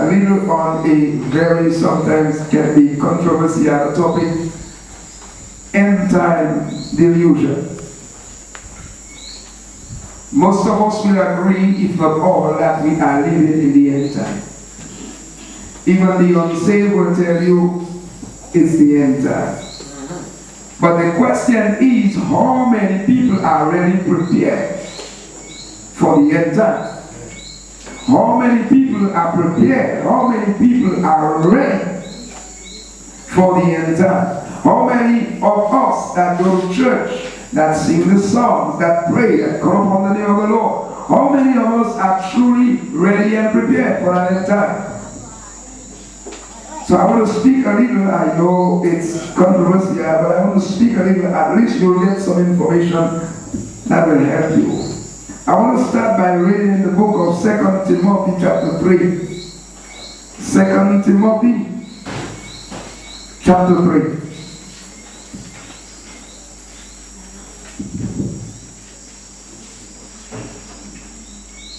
a little on a very sometimes can be controversial topic, end time delusion. Most of us will agree, if not all, that we are living in the end time. Even the unsaved will tell you it's the end time. But the question is, how many people are really prepared for the end time? How many people are prepared? How many people are ready for the end time? How many of us that go to church, that sing the songs, that pray, that come upon the name of the Lord, how many of us are truly ready and prepared for that end time? So I want to speak a little. I know it's controversial, but I want to speak a little. At least you'll get some information that will help you. I want to start by reading the book of 2 Timothy chapter 3. 2 Timothy chapter 3.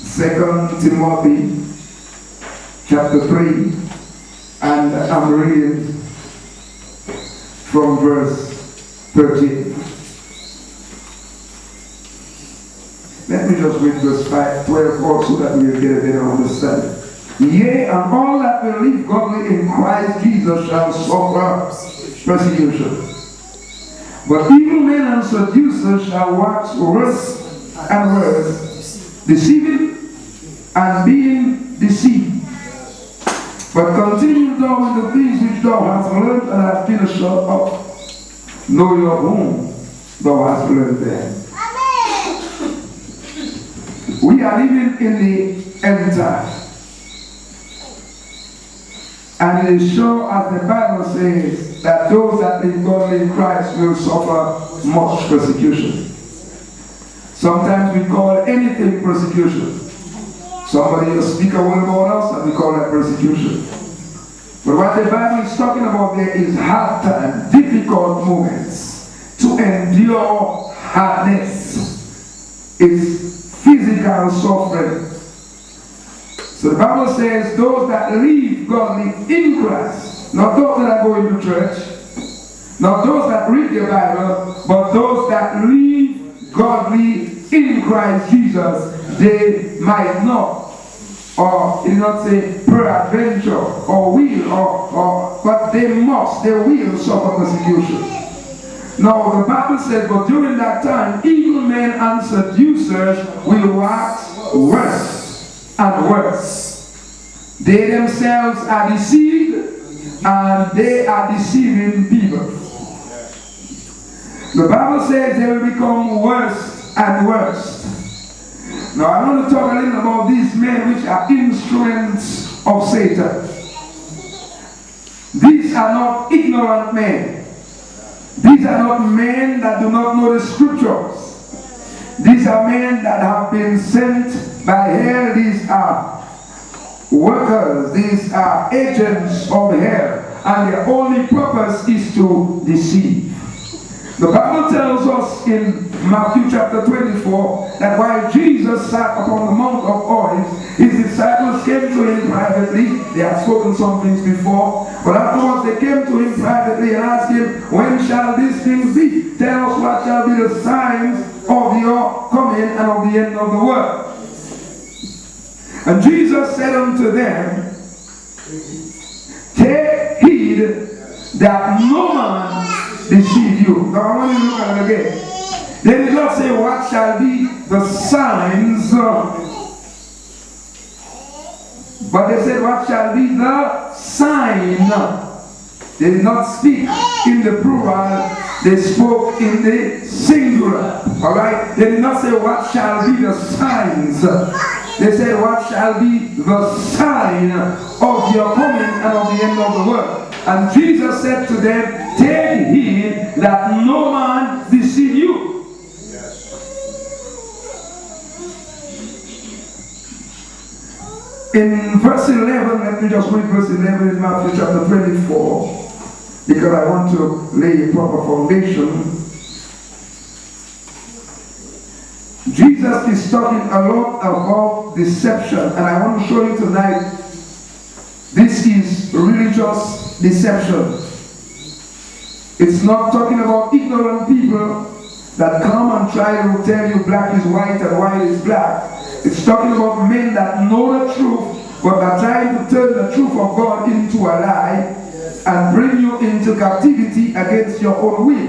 Second Timothy chapter 3, and I'm reading from verse 13. Let me just read verse 12 also, that we'll get a better understanding. Yea, and all that will live godly in Christ Jesus shall suffer persecution. But evil men and seducers shall wax worse and worse, deceiving and being deceived. But continue thou in the things which thou hast learned and hast been assured of. Know your whom thou hast learned them. We are living in the end time. And it is sure, as the Bible says, that those that live godly in Christ will suffer much persecution. Sometimes we call anything persecution. Somebody will speak a word about us and we call that persecution. But what the Bible is talking about there is hard time, difficult moments, to endure hardness. It's physical suffering. So the Bible says those that live godly in Christ, not those that are going to church, not those that read the Bible, but those that live godly in Christ Jesus, they might not, or it not say peradventure, or will, but they will suffer persecution. Now the Bible says, but during that time, evil men and seducers will wax worse and worse. They themselves are deceived, and they are deceiving people. The Bible says they will become worse and worse. Now I want to talk a little about these men which are instruments of Satan. These are not ignorant men. These are not men that do not know the scriptures. These are men that have been sent by hell. These are workers. These are agents of hell. And their only purpose is to deceive. The Bible tells us in Matthew chapter 24 that while Jesus sat upon the Mount of Olives, his disciples came to him privately. They had spoken some things before, but afterwards they came to him privately and asked him, when shall these things be? Tell us what shall be the signs of your coming and of the end of the world. And Jesus said unto them, take heed that no man deceive you. Now I want you to look at it again. They did not say what shall be the signs, but they said what shall be the sign. They did not speak in the plural, they spoke in the singular. Alright? They did not say what shall be the signs. They said what shall be the sign of your coming and of the end of the world. And Jesus said to them, take heed that no man deceive you. In verse 11, let me just read verse 11 in Matthew chapter 24, because I want to lay a proper foundation. Jesus is talking a lot about deception, and I want to show you tonight This is religious deception. It's not talking about ignorant people that come and try to tell you black is white and white is black. It's talking about men that know the truth, but are trying to turn the truth of God into a lie and bring you into captivity against your own will.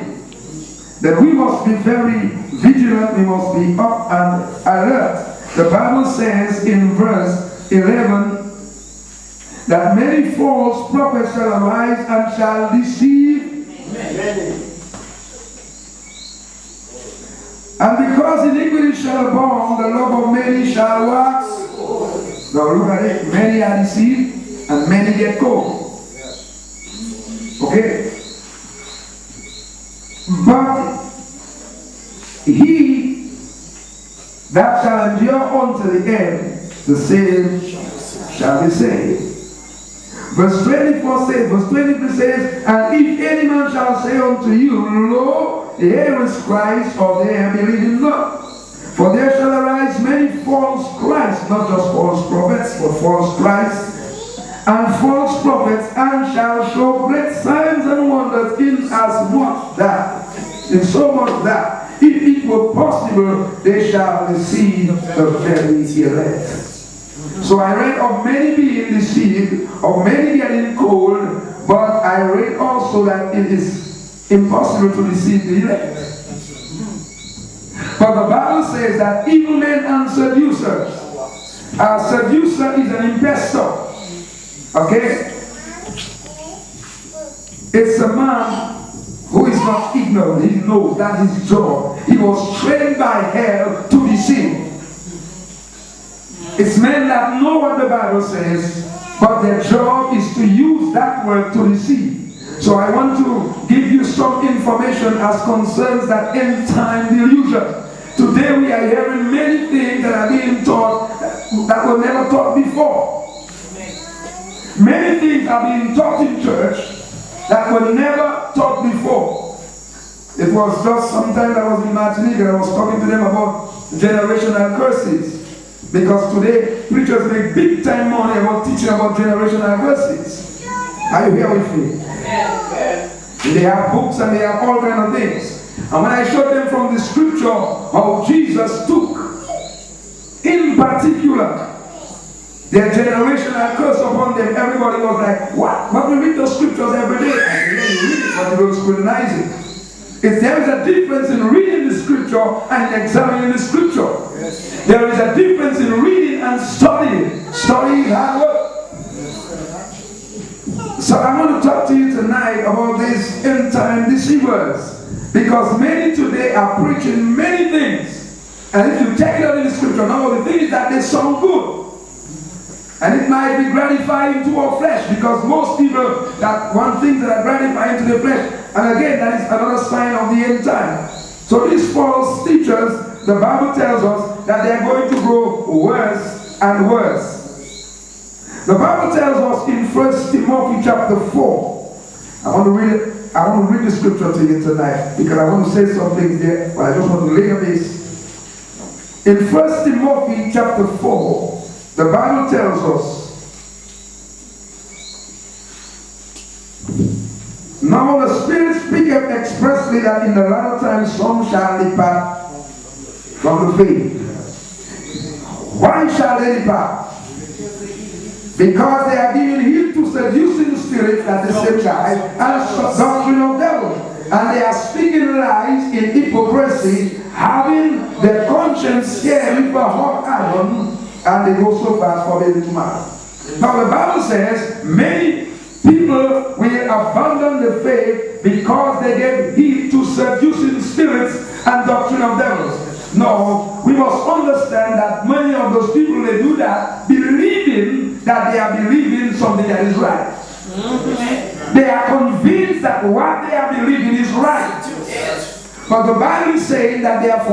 Then we must be very vigilant, we must be up and alert. The Bible says in verse 11 that many false prophets shall arise and shall deceive many. And because iniquity shall abound, the love of many shall wax. Now look at it, many are deceived and many get cold. Okay? But he that shall endure unto the end, the same shall be saved. Verse 24 says, verse 23 says, and if any man shall say unto you, lo, here is Christ, or there believe not. For there shall arise many false Christs, not just false prophets, but false Christs, and false prophets, and shall show great signs and wonders, in as much that, in so much that, if it were possible, they shall deceive the very elect. So I read of many being deceived, of many getting cold, but I read also that it is impossible to deceive the elect. But the Bible says that evil men and seducers. A seducer is an impostor. Okay? It's a man who is not ignorant. He knows that is his job. He was trained by hell to deceive. It's men that know what the Bible says, but their job is to use that word to deceive. So I want to give you some information as concerns that end time delusion. Today we are hearing many things that are being taught that were never taught before. Many things are being taught in church that were never taught before. It was just sometime I was in Martinique and I was talking to them about generational curses. Because today, preachers make big time money about teaching about generational curses. Are you here with me? They have books and they have all kinds of things. And when I showed them from the scripture how Jesus took, in particular, their generational curse upon them, everybody was like, what? But we read those scriptures every day. I said, yeah, you read it, but you don't scrutinize it. If there is a difference in reading the scripture and examining the scripture. Yes. There is a difference in reading and studying. Studying is hard work. So I want to talk to you tonight about these end time deceivers. Because many today are preaching many things. And if you check it out in the scripture, now the thing is that they sound good. And it might be gratifying to our flesh, because most people that want things that are gratifying to the flesh. And again, that is another sign of the end time. So these false teachers, the Bible tells us that they are going to grow worse and worse. The Bible tells us in 1 Timothy chapter 4. I want to read the scripture to you tonight, because I want to say some things there, but I just want to lay a base. In 1 Timothy chapter 4, the Bible tells us, now the Spirit speaketh expressly that in the latter time some shall depart from the faith. Why shall they depart? Because they are giving heed to seducing spirits at the same time and doctrine of devils. And they are speaking lies in hypocrisy, having their conscience scared with a hot iron, and they go so fast forbidden to marry. Now the Bible says many people will abandon the faith because they give heed to seducing spirits and doctrine of devils. No, we must understand that many of those people, they do that believing that they are believing something that is right. They are convinced that what they are believing is right. But the Bible is saying that they are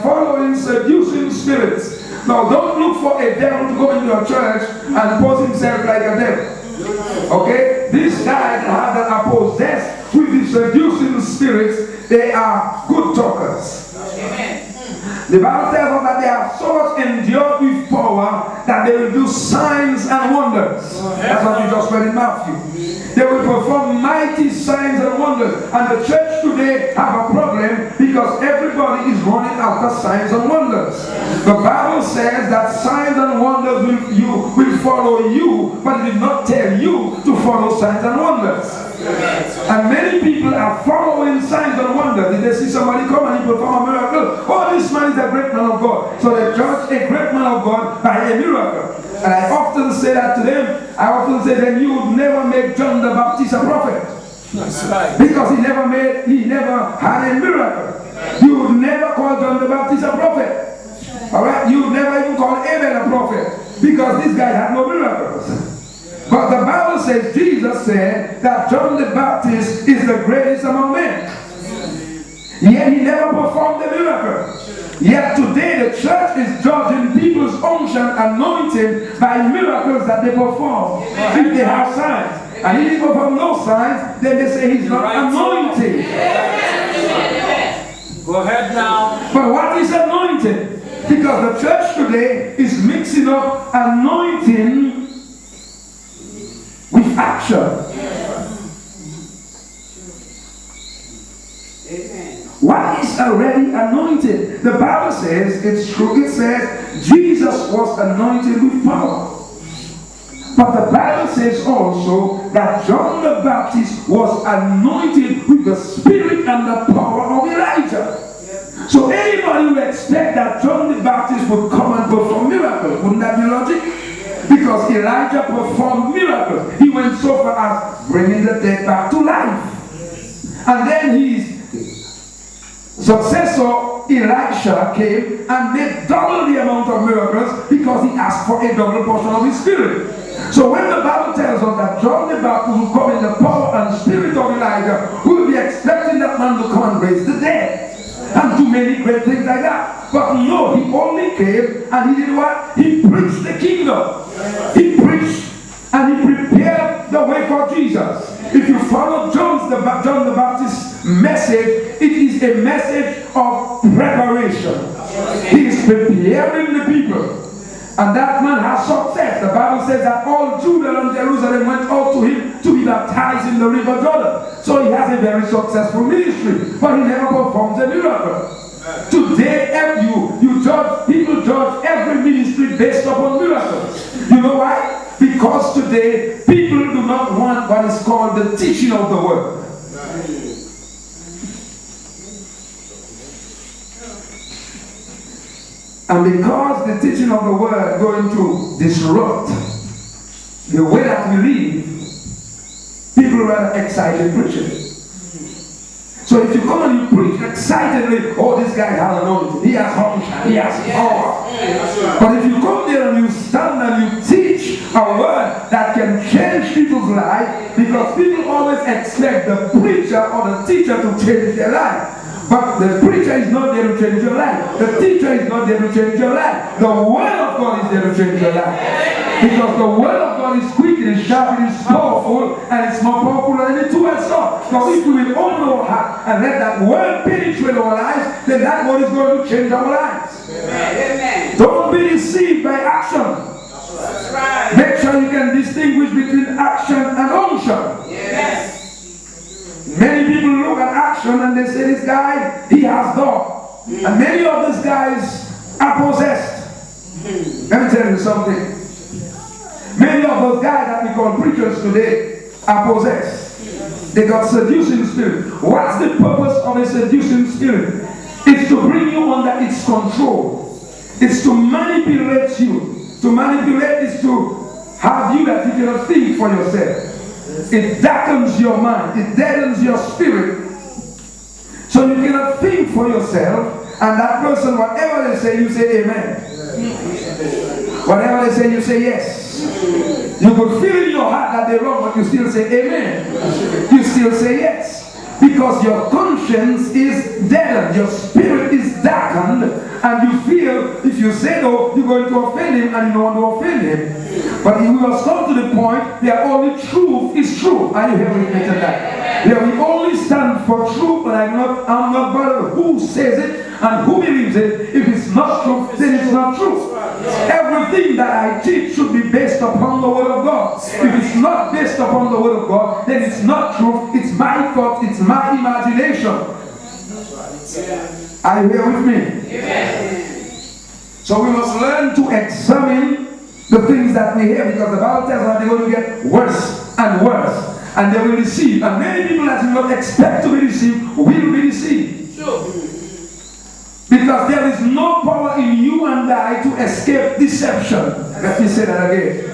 following seducing spirits. Now, don't look for a devil to go into your church and pose himself like a devil. Okay? These guys that are possessed with the seducing spirits, they are good talkers. Amen. The Bible tells us that they are so much endured with power that they will do signs and wonders. That's what we just read in Matthew. They will perform mighty signs and wonders. And the church today have a problem because everybody is running after signs and wonders. The Bible says that signs and wonders will follow you, but it did not tell you to follow signs and wonders. And many people are following signs and wonders. If they see somebody come and he perform a miracle, oh, this man is a great man of God. So they judge a great man of God by a miracle. And I often say that to them. I often say that you would never make John the Baptist a prophet. That's right. Because he never had a miracle. You would never call John the Baptist a prophet. Alright? You would never even call Abel a prophet. Because this guy had no miracles. But the Bible says, Jesus said that John the Baptist is the greatest among men. Yet he never performed a miracle. Yet today the church is judging people's unction, anointing by miracles that they perform. If they have signs. And if they perform no signs, then they say he's not anointed. Go ahead now. But what is anointed? Because the church today is mixing up anointing with action. What is already anointed? The Bible says, it's true, it says Jesus was anointed with power. But the Bible says also that John the Baptist was anointed with the spirit and the power of Elijah. So anybody would expect that John the Baptist would come and perform miracles. Wouldn't that be logic? Because Elijah performed miracles. He went so far as bringing the dead back to life. And then his successor Elisha came and made double the amount of miracles because he asked for a double portion of his spirit. So when the Bible tells us that John the Baptist will come in the power and spirit of Elijah, we will be expecting that man to come and raise the dead and do many great things like that. But no, he only came and he did what? He preached the kingdom. He preached and he prepared the way for Jesus. If you follow John the Baptist's message, it is a message of preparation. He is preparing the people. And that man has success. The Bible says that all Judah and Jerusalem went out to him to be baptized in the river Jordan. So he has a very successful ministry, but he never performs a miracle. Today, people judge every ministry based upon miracles. You know why? Because today, people do not want what is called the teaching of the word. And because the teaching of the word is going to disrupt the way that we live, people are excited preaching. So if you come and you preach excitedly, oh, this guy has anointing, he has unction, he has power. But if you come there and you stand and you teach a word that can change people's life, because people always expect the preacher or the teacher to change their life. But the preacher is not there to change your life. The teacher is not there to change your life. The word of God is there to change your life. Because the word of God is quick, it is sharp, it is powerful, and it's more powerful than any two-edged sword. So if we will open our heart and let that word penetrate our lives, then that word is going to change our lives. Amen. Don't be deceived by action. That's right. Make sure you can distinguish between action and unction. Yes. Many people look at action and they say, this guy, he has God. And many of these guys are possessed. Let me tell you something. Many of those guys that we call preachers today are possessed. They got seducing spirit. What's the purpose of a seducing spirit? It's to bring you under its control. It's to manipulate you. To manipulate is to have you that you cannot think for yourself. It darkens your mind. It deadens your spirit. So you cannot think for yourself. And that person, whatever they say, you say amen. Whatever they say, you say yes. You could feel in your heart that they're wrong, but you still say amen. You still say yes. Because your conscience is deadened. Your spirit is darkened. And you feel, if you say no, you're going to offend him, and you don't want to offend him. But we must come to the point where only truth is true. Are you hearing me tonight? Where we only stand for truth, and I'm not bothered who says it. And who believes it? If it's not true, then it's not true. Everything that I teach should be based upon the Word of God. If it's not based upon the Word of God, then it's not true. It's my thought, it's my imagination. Are you here with me? Amen. So we must learn to examine the things that we hear, because the Bible tells us they're going to get worse and worse, and they will deceive. And many people that do not expect to be deceived will be deceived. Sure. Because there is no power in you and I to escape deception. Let me say that again.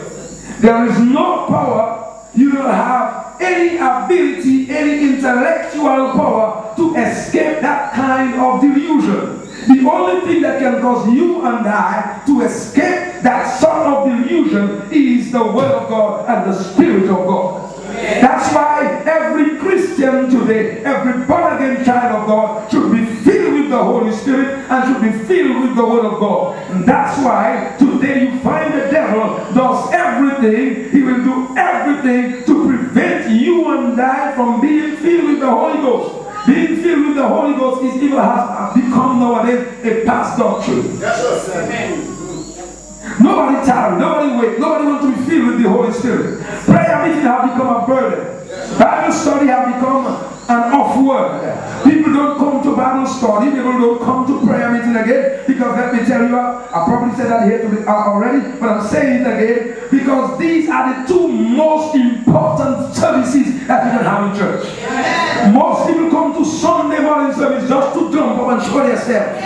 There is no power. You don't have any ability, any intellectual power to escape that kind of delusion. The only thing that can cause you and I to escape that sort of delusion is the Word of God and the Spirit of God. That's why every Christian today, every born-again child of God should be filled with the Holy Spirit and should be filled with the Word of God. And that's why today you find the devil does everything, he will do everything to prevent you and I from being filled with the Holy Ghost. Being filled with the Holy Ghost is even has become nowadays a past doctrine. Yes, amen. Nobody tired, nobody wait, nobody wants to be filled with the Holy Spirit. Prayer meeting have become a burden. Bible study have become an off word. People don't come to Bible study, people don't come to prayer meeting again, because let me tell you, I probably said that here already, but I'm saying it again, because these are the two most important services that you can have in church. Yeah. Most people come to Sunday morning service just to jump up and show themselves.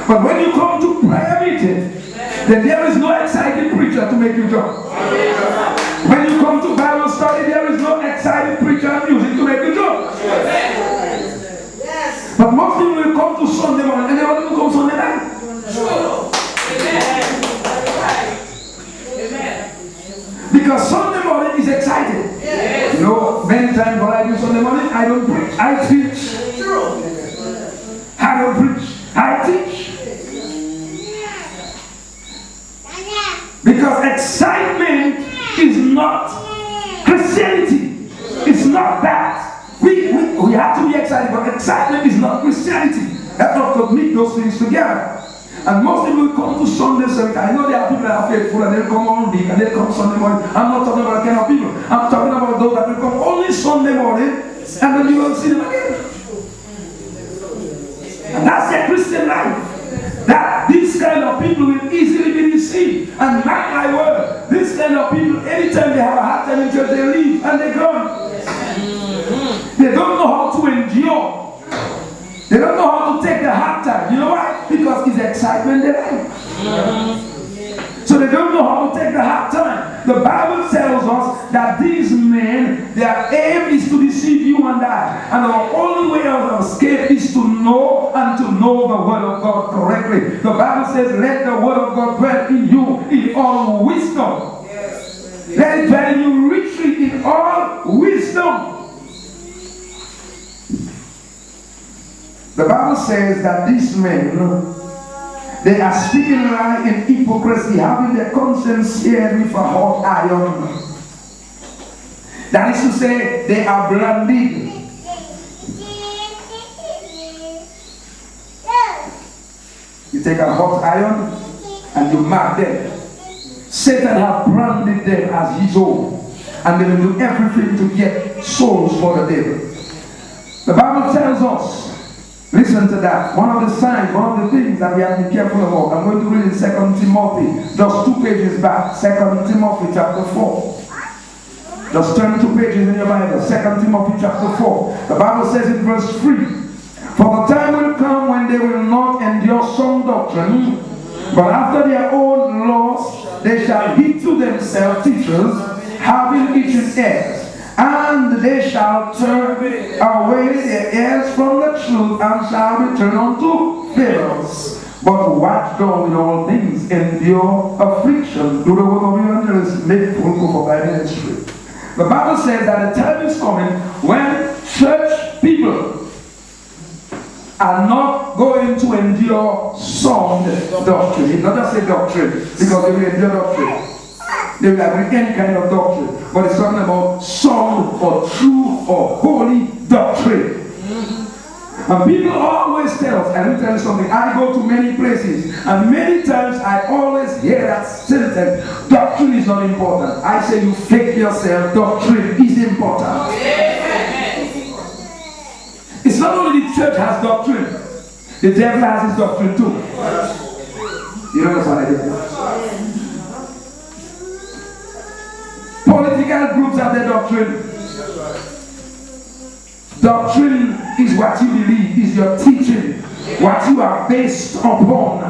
But when you come to prayer meeting, then there is no exciting preacher to make you jump. When you come to Bible study, there is no exciting preacher and music to make you jump. But most people will come to Sunday morning and they want to come Sunday night. Because Sunday morning is exciting. You know, many times when I do Sunday morning, I don't preach, I teach. I don't preach, I teach. Because excitement is not Christianity. It's not that. We have to be excited, but excitement is not Christianity. That's not to meet those things together. And most people come to Sunday service. I know there are people that are faithful and they come all week and they come Sunday morning. I'm not talking about that kind of people. I'm talking about those that will come only Sunday morning and then you will see them again. And that's their Christian life. That these kind of people will easily be deceived. And mark my word, this kind of people, anytime they have a hard time in church, they leave and they go. They don't know how to endure. They don't know how to take the hard time. You know why? Because it's excitement they like. So they don't know how to take the hard time. The Bible tells us that these men, their aim is to deceive you and I. And our only way of escape is to know and to know the Word of God correctly. The Bible says, let the Word of God dwell in you in all wisdom. Let it dwell in you richly in all wisdom. The Bible says that these men, they are speaking lie in hypocrisy, having their conscience seared with a hot iron. That is to say, they are branded. You take a hot iron and you mark them. Satan has branded them as his own, and they will do everything to get souls for the devil. The Bible tells us, listen to that. One of the signs, one of the things that we have to be careful about. I'm going to read in 2 Timothy, just 2 pages back. 2 Timothy chapter 4. Just turn 2 pages in your Bible. 2 Timothy chapter 4. The Bible says in verse 3, for the time will come when they will not endure sound doctrine, but after their own laws they shall heap to themselves teachers, having itching ears. And they shall turn away their ears from the truth and shall return unto fables. But watch thou in all things, endure affliction, do the work of evangelists, make full proof of thy ministry. The Bible says that the time is coming when church people are not going to endure sound doctrine. It's not just a doctrine, because they will endure doctrine. They will agree any kind of doctrine, but it's talking about sound or true or holy doctrine. And people always tell us, and let me tell you something, I go to many places, and many times I always hear that sentence, doctrine is not important. I say you fake yourself, doctrine is important. It's not only the church has doctrine, the devil has his doctrine too. You know what I did? Political groups have their doctrine. Doctrine is what you believe, is your teaching, what you are based upon.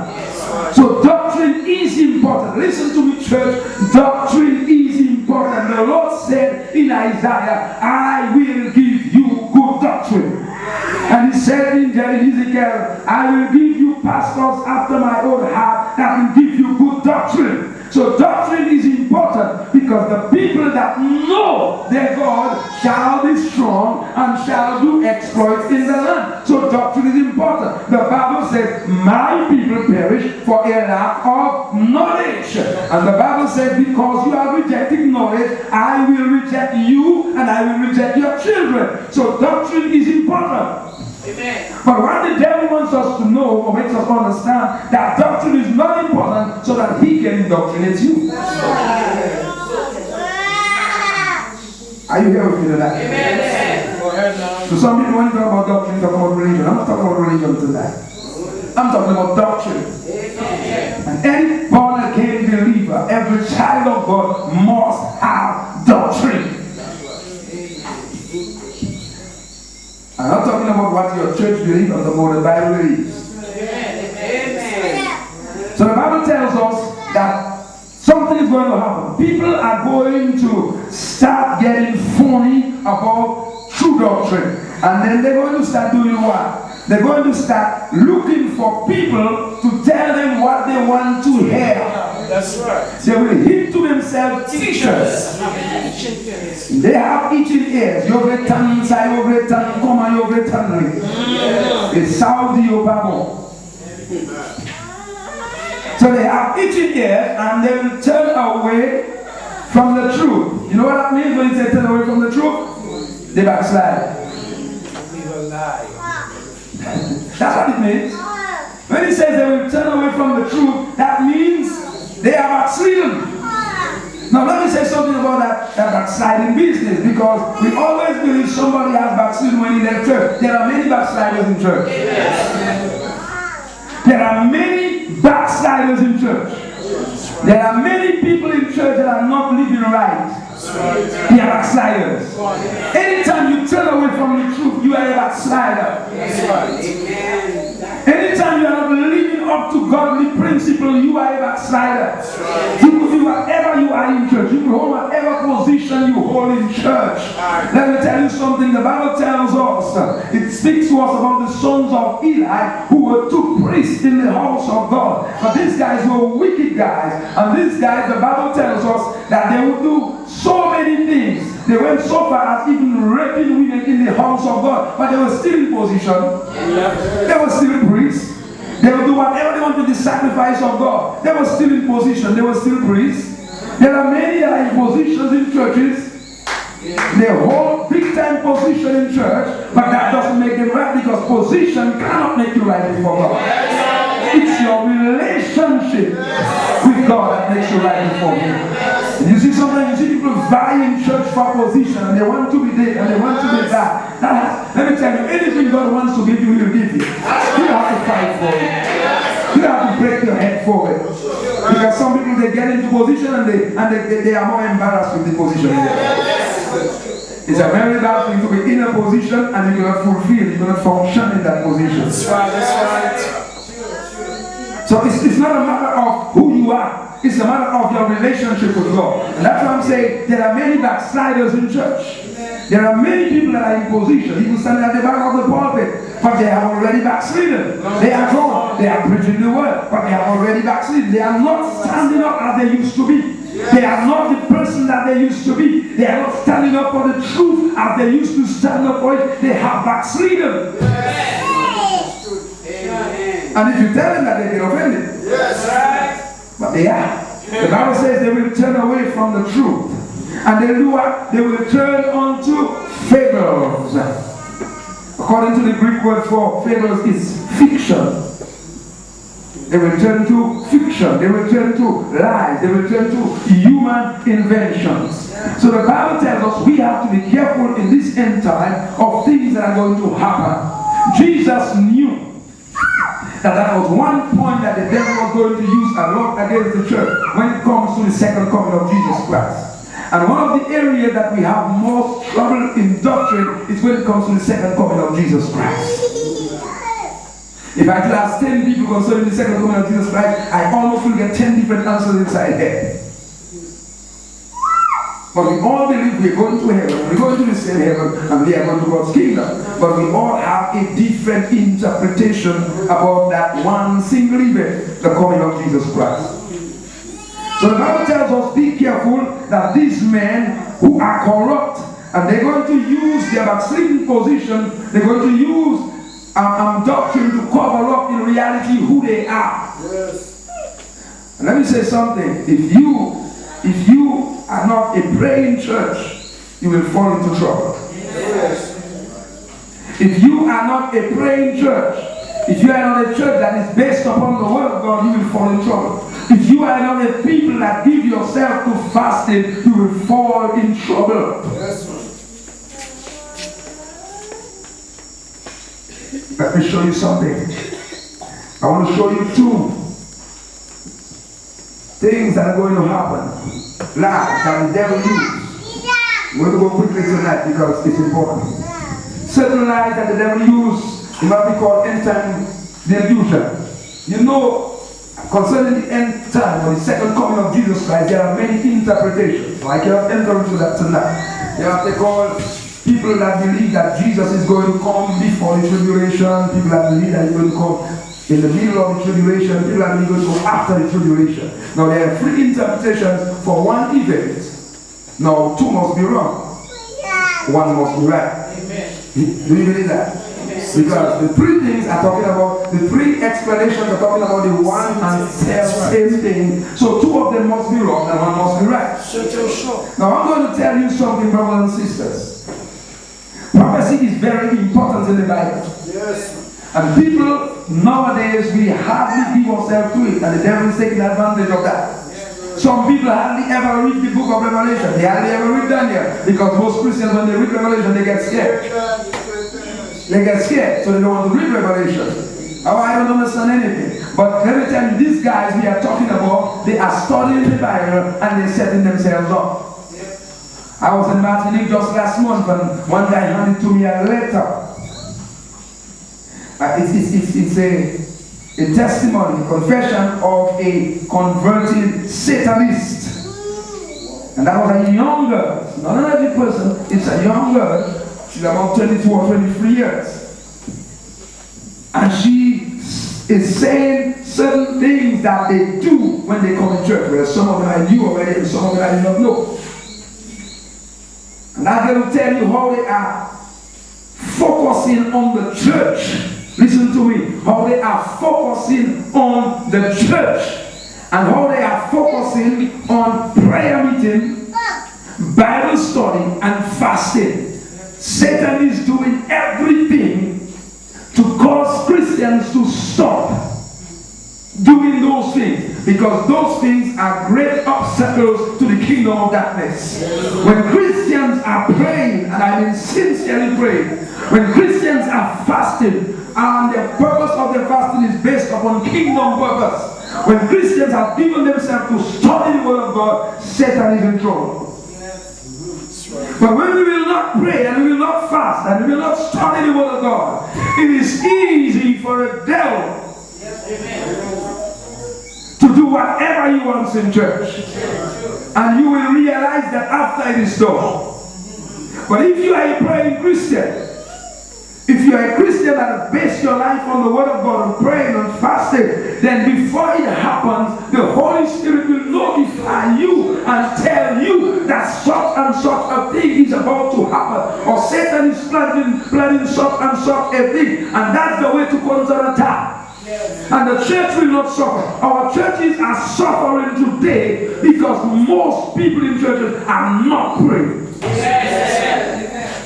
So doctrine is important. Listen to me, church. Doctrine is important. The Lord said in Isaiah, I will give you good doctrine. And he said in Ezekiel, I will give you pastors after my own heart that will give you good doctrine. So doctrine is important because the people that know their God shall be strong and shall do exploits in the land. So doctrine is important. The Bible says, my people perish for a lack of knowledge. And the Bible says, because you are rejecting knowledge, I will reject you and I will reject your children. So doctrine is important. Amen. But what the devil wants us to know or makes us understand that doctrine is not important so that he can indoctrinate you. Are you here with me tonight? Amen. So some people when you talk about doctrine, talk about religion. I'm not talking about religion tonight. I'm talking about doctrine. Amen. And any born again believer, every child of God must have doctrine. I'm not talking about what your church believes, I'm talking about what the Bible believes. Amen. So the Bible tells us that something is going to happen. People are going to start getting phony about true doctrine. And then they're going to start doing what? They're going to start looking for people to tell them what they want to hear. That's right. They will heap to themselves teachers. They have itching ears. You have a tongue inside, you have a tongue, come on, you have a tongue. It's Saudi Obama. So they have itching ears and they will turn away from the truth. You know what that means when they turn away from the truth? They backslide. That's what it means. When he says they will turn away from the truth, that means they are backslidden. Now let me say something about that backsliding business, because we always believe somebody has backslidden when he left church. There are many backsliders in church. There are many backsliders in church. There are many people in church that are not living right. They are backsliders. Anytime you turn away from the truth, you are a backslider. Anytime you are not living up to godly principle, you are a backslider. You could do whatever you are in church. You could hold whatever position you hold in church. Let me tell you something. The Bible tells us, it speaks to us about the sons of Eli who were two priests in the house of God. But these guys were wicked guys. And these guys, the Bible tells us that they would do so many things. They went so far as even raping women in the house of God. But they were still in position. They were still priests. They would do whatever they want to the sacrifice of God. They were still in position. They were still priests. There are many that are in positions in churches. They hold big time position in church, but that doesn't make them right, because position cannot make you right before God. It's your relationship with God that makes you right before Him. You see, sometimes you see people vie in church for position, and they want to be there, and they want to be that. Let me tell you, anything God wants to give you, He'll give you. You don't have to fight for it. You don't have to break your head for it. Because some people, they get into position and they are more embarrassed with the position. It's a very bad thing to be in a position and you cannot fulfill, you cannot function in that position. That's right. So it's not a matter of who you are. It's a matter of your relationship with God. And that's why I'm saying there are many backsliders in church. There are many people that are in position. People standing at the back of the pulpit, but they have already backslidden. They are gone. They are preaching the word, but they have already backslidden. They are not standing up as they used to be. They are not the person that they used to be. They are not standing up for the truth as they used to stand up for it. They have backslidden. And if you tell them that, they get offended. Yes. But they are. The Bible says they will turn away from the truth. And they do what? They will turn unto fables. according to the Greek word for fables, is fiction. They will turn to fiction. They will turn to lies. They will turn to human inventions. So the Bible tells us we have to be careful in this end time of things that are going to happen. Jesus knew that was one point that the devil was going to use a lot against the church when it comes to the second coming of Jesus Christ. And one of the areas that we have most trouble in doctrine is when it comes to the second coming of Jesus Christ. If I could ask 10 people concerning the second coming of Jesus Christ, I almost will get 10 different answers inside here. But we all believe we're going to heaven, we're going to the same heaven, and we are going to God's kingdom. But we all have a different interpretation about that one single event, the coming of Jesus Christ. So the Bible tells us, be careful that these men who are corrupt, and they're going to use their backsliding position, they're going to use doctrine to cover up in reality who they are. Yes. And let me say something. If you are not a praying church, you will fall into trouble. Yes. If you are not a praying church, if you are not a church that is based upon the word of God, you will fall in trouble. If you are not a people that give yourself to fasting, you will fall in trouble. Yes. Let me show you something. I want to show you two things that are going to happen. Lies that the devil uses. We're going to go quickly tonight because it's important. Certain lies that the devil uses, it might be called end time delusion. You know, concerning the end time or the second coming of Jesus Christ, there are many interpretations. So I cannot enter into that tonight. There are what they call people that believe that Jesus is going to come before the tribulation, people that believe that he's going to come in the middle of the tribulation, people that believe he's going to go after the tribulation. Now there are three interpretations for one event. Now two must be wrong. One must be right. Amen. Do you believe that? Because the three things are talking about, the three explanations are talking about the one and same thing. So two of them must be wrong and one must be right. Now I'm going to tell you something, brothers and sisters. Prophecy is very important in the Bible. Yes. And people nowadays, we hardly give ourselves to it, and the devil is taking advantage of that. Yes. Some people hardly ever read the book of Revelation. They hardly ever read Daniel, because most Christians, when they read Revelation, they get scared. They get scared, so they don't want to read Revelation. Oh, I don't understand anything. But let me tell you, these guys we are talking about, they are studying the Bible and they're setting themselves up. I was in Martinique just last month and one guy handed to me a letter. It's a testimony, a confession of a converted Satanist. And that was a young girl, not an elderly person, it's a young girl. She's about 22 or 23 years. And she is saying certain things that they do when they come to church. Well, some of them I knew already and some of them I did not know. And I'm going to tell you how they are focusing on the church. Listen to me. How they are focusing on the church. And how they are focusing on prayer meeting, Bible study, and fasting. Satan is doing everything to cause Christians to stop doing those things, because those things are great obstacles to the kingdom of darkness. When Christians are praying, and I mean sincerely praying, when Christians are fasting, and the purpose of their fasting is based upon kingdom purpose, when Christians have given themselves to study the word of God, Satan is in trouble. But when we will not pray and we will not fast and we will not study the word of God, it is easy for a devil to do whatever he wants in church. And you will realize that after it is done. But if you are a praying Christian, if you are a Christian that base your life on the word of God and praying and fasting, then before it happens, the Holy Spirit will notify you and tell you that such and such a thing is about to happen, or Satan is planning such and such a thing, and that's the way to counterattack. And the church will not suffer. Our churches are suffering today because most people in churches are not praying.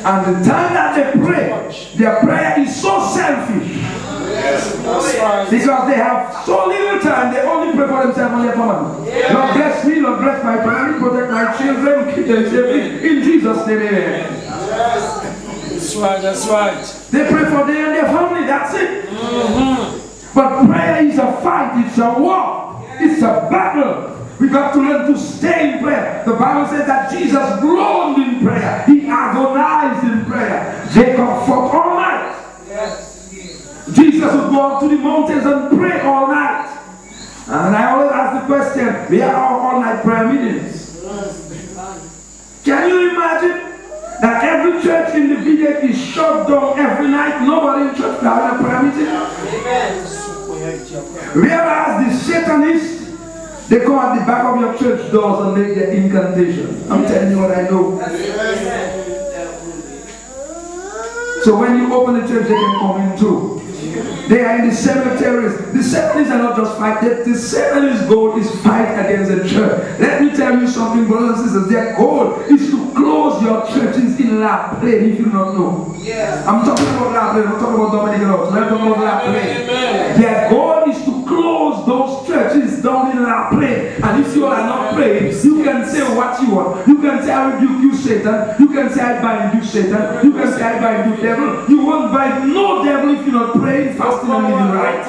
And the time that they pray, their prayer is so selfish. That's right. Because they have so little time, they only pray for themselves and their family. Lord bless me, Lord bless my family, protect my children, keep them safe. In Jesus' name, amen. That's right, that's right. They pray for them and their family, that's it. But prayer is a fight, it's a war, it's a battle. We got to learn to stay in prayer. The Bible says that Jesus groaned in prayer. He agonized in prayer. Jacob fought all night. Jesus would go up to the mountains and pray all night. And I always ask the question, where are all-night prayer meetings? Can you imagine that every church in the village is shut down every night? Nobody in church having a prayer meeting? Whereas the Satanists, they come at the back of your church doors and make their incantation. I'm telling you what I know. So when you open the church, they can come in too. They are in the cemeteries. The Satanists are not just fighting. The Satanists' goal is fight against the church. Let me tell you something, brothers and sisters. Their goal is to close your churches in La Plaine, if you don't know. I'm talking about La Plaine. I'm talking about Dominican House. I'm talking about La Plaine. Their goal is to close those churches down in La Plaine. And if you are not praying, you can say what you want. You can say, I rebuke you, Satan. You can say, I bind you, Satan. You can say, I bind you, devil. You won't bind no devil if you're not praying, fasting, and living right.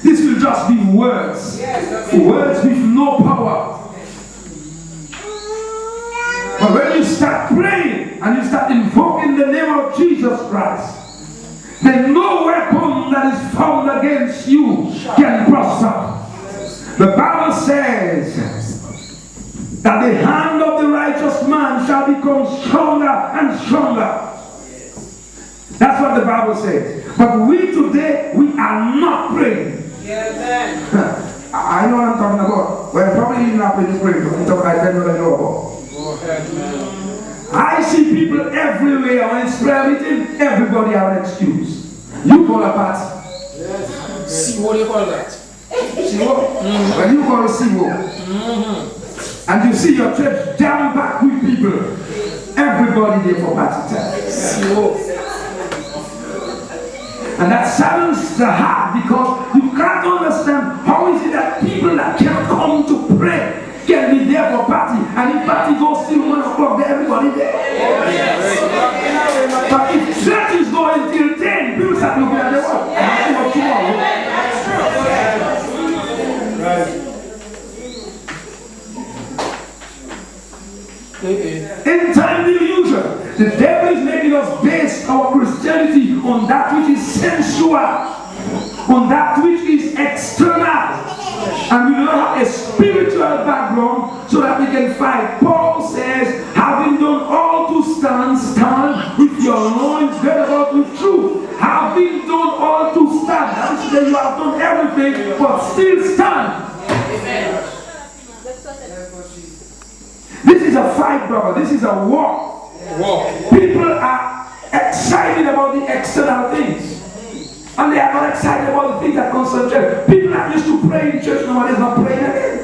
This will just be words. Words with no power. But when you start praying and you start invoking the name of Jesus Christ, then no weapon that is found against you can prosper. The Bible says that the hand of the righteous man shall become stronger and stronger. That's what the Bible says. But we today, we are not praying. I know what I'm talking about. Well, probably not praying, but I don't know what I know about. I see people everywhere when it's prayer meeting, everybody have an excuse. You call a party. See, what do you call that? CO? When you call a CO, and you see your church jam back with people, everybody there for party time. CO. And that saddens the heart because you can't understand how is it that people that cannot come to pray can be there for party, and if party goes till 1 o'clock, then everybody there. But if church is going till 10, people start looking at the watch. I have to tomorrow. In time delusion, the devil is making us base our Christianity on that which is sensual, on that which is external. And we do not have a spiritual background so that we can fight. Paul says, having done all to stand, stand with your loins girded about with truth. Having done all to stand, that means that you have done everything, but still stand. Amen. This is a fight, brother. This is a war. People are excited about the external things. And they are not excited about the things that concern church. People that used to pray in church nowadays not praying again.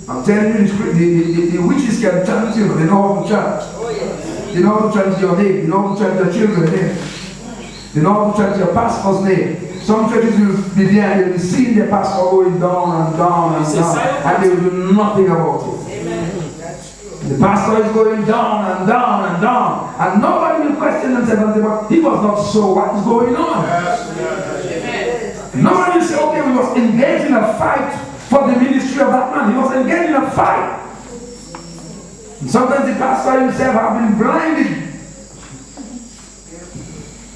I'm telling you, the witches can chant you. They know how to chant. They know how to chant your name. They know how to chant your children's name. They know how to chant your pastor's name. Some churches will be there and they'll be seeing the pastor going down and down and down, and they will do nothing about it. The pastor is going down and down and down, and nobody will question themselves and say, but he was not so, what is going on? Nobody will say, okay, we was engaged in a fight for the ministry of that man. He was engaged in a fight. And sometimes the pastor himself have been blinded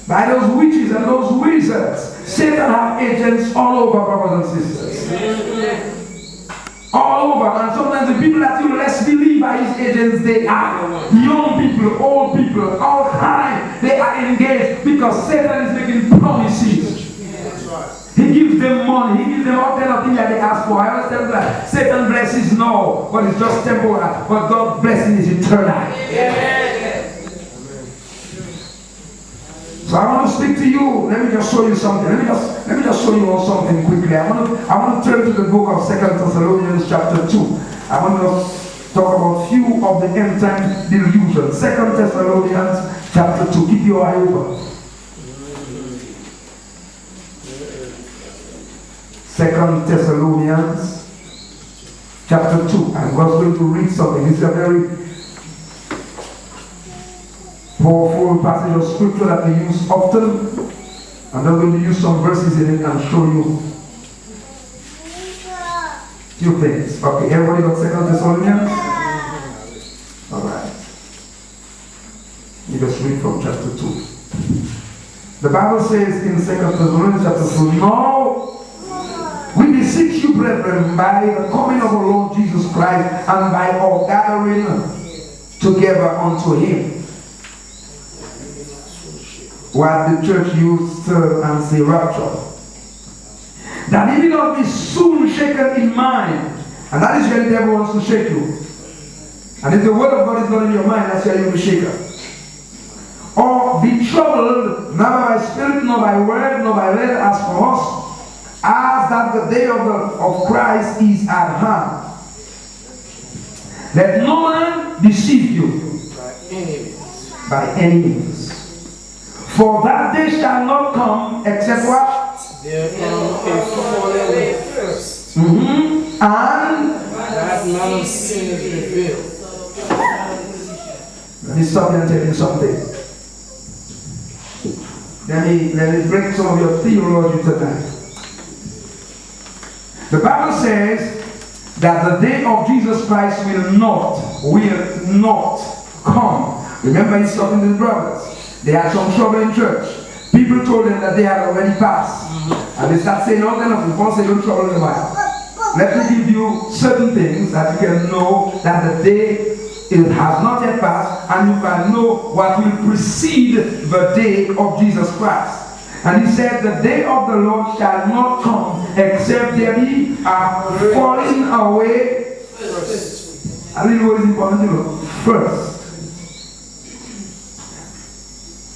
by those witches and those wizards. Satan have agents all over, brothers and sisters. All over, and sometimes the people that you less believe are his agents, they are young people, old people, all time, they are engaged because Satan is making promises. He gives them money, he gives them all kind of things that they ask for. I understand that Satan blesses no, but it's just temporal, but God's blessing is eternal. So I want to speak to to you, let me just show you something. Let me just show you all something quickly. I want to turn to the book of 2 Thessalonians chapter 2. I want to talk about few of the end time delusions. 2 Thessalonians chapter 2. Keep your eye open. 2 Thessalonians chapter 2. I'm just going to read something. It's a very powerful passage of scripture that we use often. I'm just going to use some verses in it and show you few things. Okay, everybody got 2 Thessalonians? Alright. You just read from chapter 2. The Bible says in 2 Thessalonians chapter 2, now we beseech you, brethren, by the coming of our Lord Jesus Christ and by our gathering together unto him. What the church used to and say rapture. That he will not be soon shaken in mind. And that is where the devil wants to shake you. And if the word of God is not in your mind, that's where you'll be shaken. Or be troubled, not by spirit, nor by word, nor by letter, as for us, as that the day of Christ is at hand. Let no man deceive you by any means. For that day shall not come except what? There come a falling away first. And That man of sin is revealed. let me stop and tell you something. Let me break some of your theology tonight. The Bible says that the day of Jesus Christ will not come. Remember, he's talking to the brothers. They had some trouble in church. People told them that they had already passed. And they start saying all kind of things. Paul said, don't trouble in the Bible. Let me give you certain things that you can know that the day it has not yet passed, and you can know what will precede the day of Jesus Christ. And he said, the day of the Lord shall not come except there be a falling away first. I mean, what is important to know? First.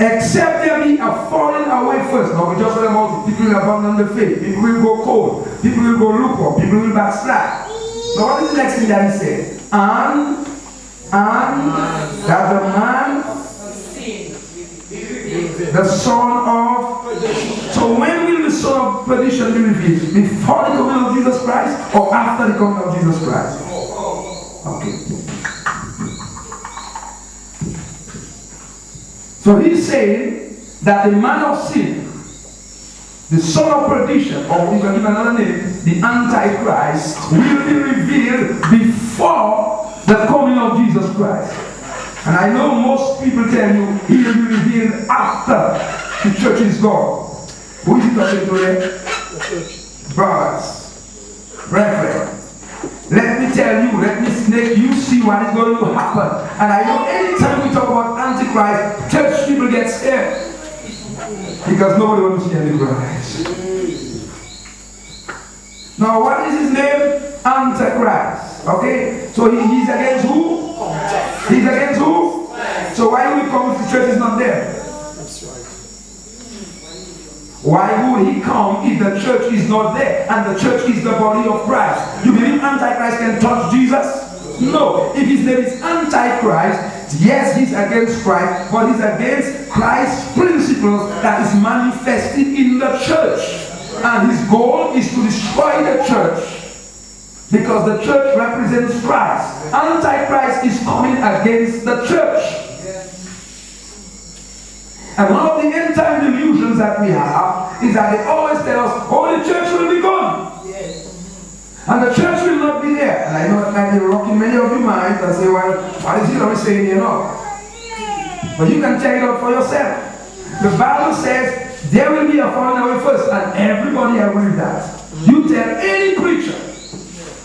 Except there be a falling away first. Now we just talking about people will abandon the faith. People will go cold. People will go lukewarm. People will backslide. Now what is the next thing that he said? And that the man, the son of, so when will the son of perdition be revealed? Before the coming of Jesus Christ or after the coming of Jesus Christ? Okay. So he's saying that the man of sin, the son of perdition, or we can give another name, the Antichrist, will be revealed before the coming of Jesus Christ. And I know most people tell you he will be revealed after the church is gone. Who is he talking to there? The church. Brothers, brethren. Let me tell you, let me make you see what is going to happen. And I know anytime we talk about Antichrist, church people get scared. Because nobody wants to see Antichrist. Now, what is his name? Antichrist. Okay? So he's against who? He's against who? So why would he come if the church is not there? That's right. Why would he come if the church is not there and the church is the body of Christ? You believe Antichrist can touch Jesus? No. If his name is Antichrist, yes, he's against Christ, but he's against Christ's principles that is manifested in the church. And his goal is to destroy the church. Because the church represents Christ. Antichrist is coming against the church. And one of the end time delusions that we have is that they always tell us, oh, the church will be gone. Yes. And the church will not be there. And I know it might be rocking many of your minds and say, well, what is he always saying here now? But you can check it out for yourself. The Bible says there will be a falling away first, and everybody agrees with that. You tell any preacher,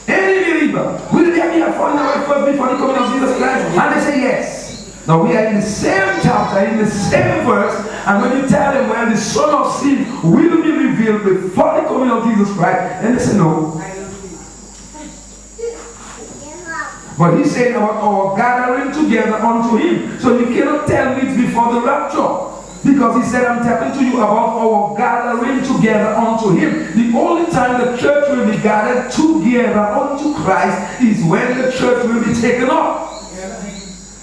any believer, will there be a falling away first before the coming of Jesus Christ? And they say yes. Now we are in the same chapter, in the same verse, and when you tell them, well, the son of sin will be revealed before the coming of Jesus Christ, then they say no. But he said about our gathering together unto him. So you cannot tell me it's before the rapture. Because he said, I'm telling to you about our gathering together unto him. The only time the church will be gathered together unto Christ is when the church will be taken up.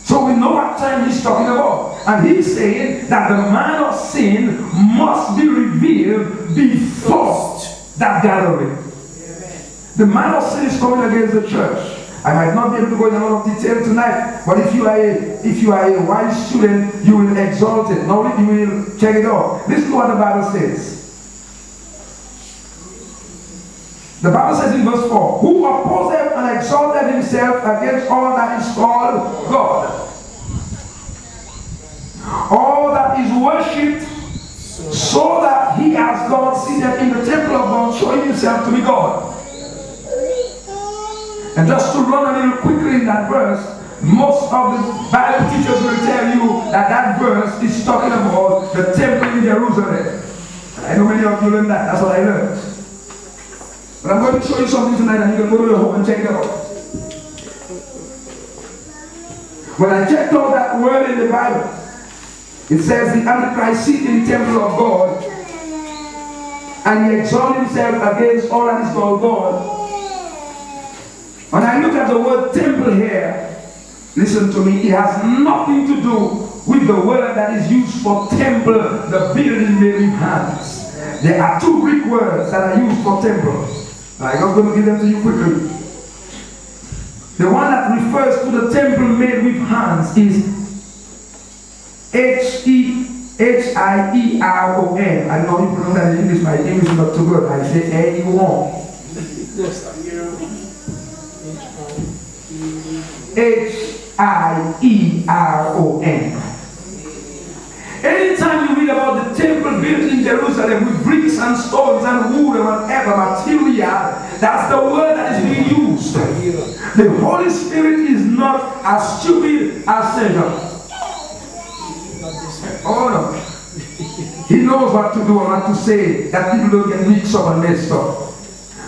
So we know what time he's talking about. And he's saying that the man of sin must be revealed before that gathering. The man of sin is coming against the church. I might not be able to go in a lot of detail tonight, but if you are a wise student, you will exalt it. Now you will check it out. Listen to what the Bible says. The Bible says in verse 4, who opposeth and exalted himself against all that is called God, all that is worshipped, so that he has God seated in the temple of God, showing himself to be God. And just to run a little quickly in that verse, most of the Bible teachers will tell you that that verse is talking about the temple in Jerusalem. I know many of you learned that. That's what I learned. But I'm going to show you something tonight, and you can go to your home and check it out. When I checked out that word in the Bible, it says the Antichrist sit in the temple of God, and he exalts himself against all that is called God. When I look at the word temple here, listen to me, it has nothing to do with the word that is used for temple, the building made with hands. There are two Greek words that are used for temple. I'm not going to give them to you quickly. The one that refers to the temple made with hands is H-I-E-R-O-N. I know you pronounce that in English, my English is not too good. I say H-I-E-R-O-N. Anytime you read about the temple built in Jerusalem with bricks and stones and wood and whatever material, that's the word that is being used. The Holy Spirit is not as stupid as Satan. Oh no. He knows what to do and what to say, that people don't get mixed up and messed up.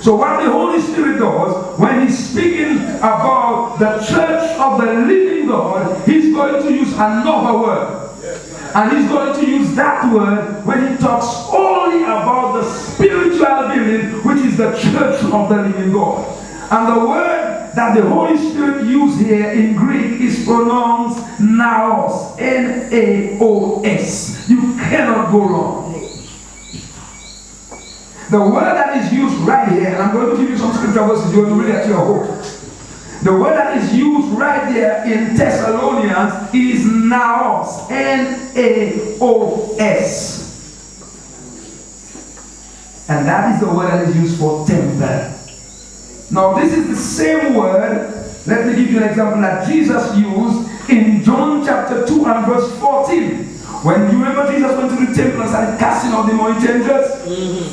So what the Holy Spirit does, when he's speaking about the church of the living God, he's going to use another word. And he's going to use that word when he talks only about the spiritual building, which is the church of the living God. And the word that the Holy Spirit used here in Greek is pronounced naos, N-A-O-S. You cannot go wrong. The word that is used right here, and I'm going to give you some scripture verses you're going to read at your home. The word that is used right there in Thessalonians is naos, N-A-O-S. And that is the word that is used for temple. Now this is the same word, let me give you an example, that Jesus used in John chapter 2 and verse 14. When you remember Jesus went to the temple and started casting out the money changers,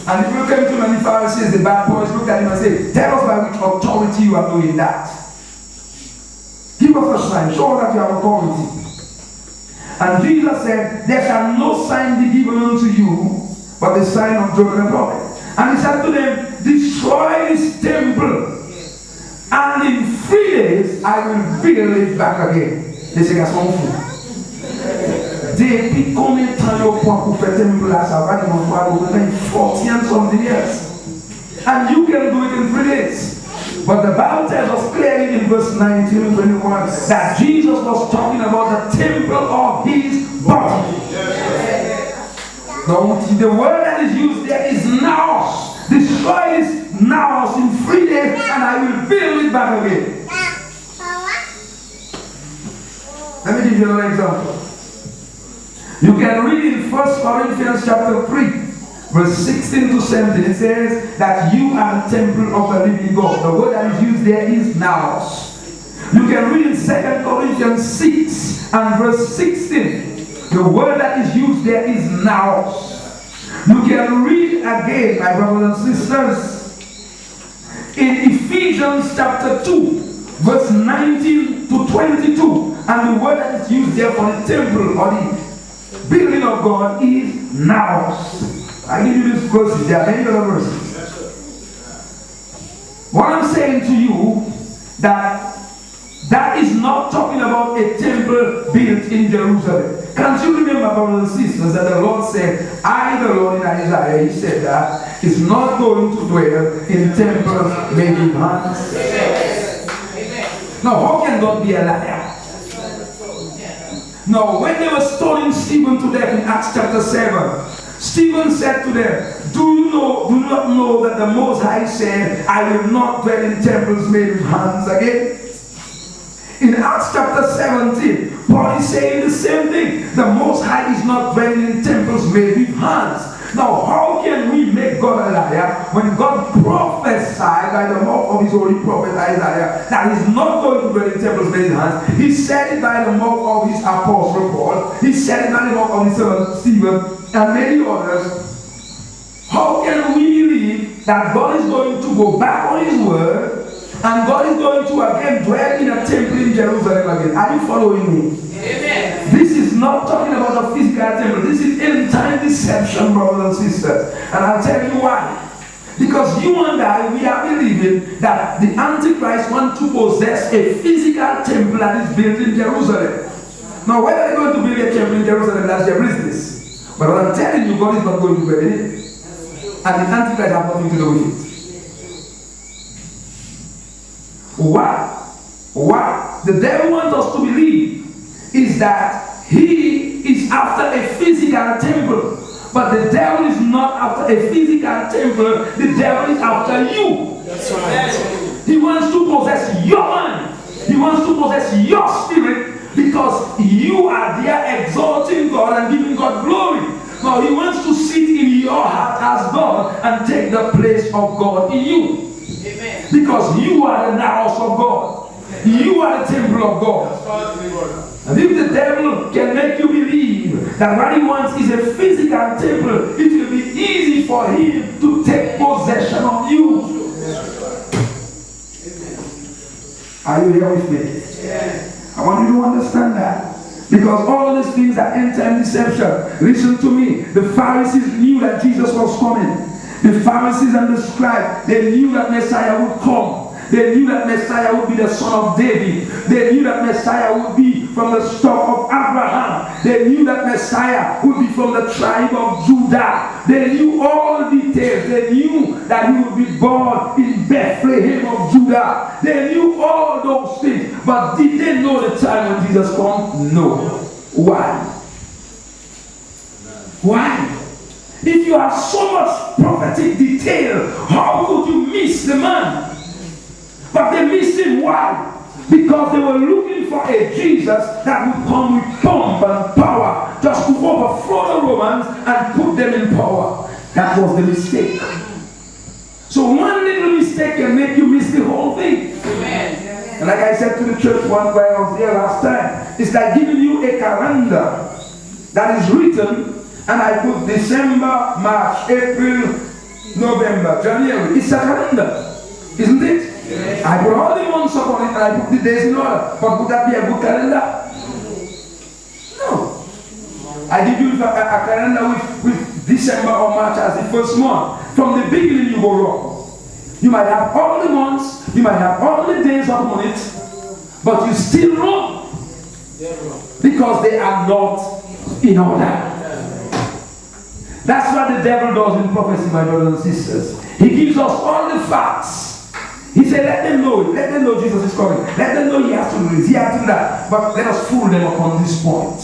and the people came to him and the Pharisees, the bad boys, looked at him and said, tell us by which authority you are doing that. Give us a sign, show us that you have authority. And Jesus said, there shall no sign be given unto you but the sign of Jonah the prophet. And he said to them, destroy this temple, and in 3 days I will build it back again. They say that's one food. Depuis combien de temps you pour faire temple là, ça va demander 40 and something years. And you can do it in 3 days. But the Bible tells us clearly in verse 19 and 21 that Jesus was talking about the temple of his body. Now, the word that is used there is naos. Destroy this naos in 3 days and I will build it back again. Let me give you another example. You can read in 1 Corinthians chapter 3, verse 16 to 17. It says that you are the temple of the living God. The word that is used there is naos. You can read in 2 Corinthians 6 and verse 16. The word that is used there is naos. You can read again, my brothers and sisters, in Ephesians chapter 2, verse 19 to 22. And the word that is used there for the temple or the building of God is naos. I give you these verses, there are many other verses. What I'm saying to you, that That is not talking about a temple built in Jerusalem. Can't you remember, brothers and sisters, that the Lord said, I, the Lord in Isaiah, he said that, is not going to dwell in temples made with hands. Now, how can God be a liar? Now, when they were stoning Stephen to death in Acts chapter 7, Stephen said to them, do not know that the Most High said, I will not dwell in temples made with hands again? In Acts chapter 17, Paul is saying the same thing. The Most High is not dwelling in temples made with hands. Now, how can we make God a liar when God prophesied by the mouth of his holy prophet Isaiah that he's not going to dwell in temples made with hands? He said it by the mouth of his apostle Paul. He said it by the mouth of his servant Stephen and many others. How can we believe that God is going to go back on his word and God is going to again dwell in a temple in Jerusalem again? Are you following me? Amen. This is not talking about a physical temple. This is end-time deception, brothers and sisters. And I'll tell you why. Because you and I, we are believing that the Antichrist wants to possess a physical temple that is built in Jerusalem. Now, whether they're going to build a temple in Jerusalem, that's their business. But what I'm telling you, God is not going to build it. And the Antichrist has nothing to do with it. What the devil wants us to believe is that he is after a physical temple. But the devil is not after a physical temple. The devil is after you. That's right. He wants to possess your mind. He wants to possess your spirit because you are there exalting God and giving God glory. Now he wants to sit in your heart as God and take the place of God in you. Amen. Because you are the house of God. You are the temple of God. And if the devil can make you believe that what he wants is a physical temple, it will be easy for him to take possession of you. Are you here with me? Yeah. I want you to understand that. Because all these things are end-time deception. Listen to me. The Pharisees knew that Jesus was coming. The Pharisees and the scribes, they knew that Messiah would come. They knew that Messiah would be the son of David. They knew that Messiah would be from the stock of Abraham. They knew that Messiah would be from the tribe of Judah. They knew all details. They knew that he would be born in Bethlehem of Judah. They knew all those things. But did they know the time when Jesus comes? No. Why? Why? If you have so much prophetic detail, how could you miss the man? But they missed him. Why? Because they were looking for a Jesus that would come with pomp and power just to overthrow the Romans and put them in power. That was the mistake. So one little mistake can make you miss the whole thing. Amen. And like I said to the church one when I was there last time, it's like giving you a calendar that is written, and I put December, March, April, November, January. It's a calendar, isn't it? Yes. I put all the months upon it and I put the days in order. But would that be a good calendar? No. I give you a calendar with December or March as the first month. From the beginning you go wrong. You might have all the months, you might have all the days upon it, but you still wrong. Because they are not in order. That's what the devil does in prophecy, my brothers and sisters. He gives us all the facts. He said, let them know Jesus is coming. Let them know he has to do this, he has to do that. But let us fool them upon this point.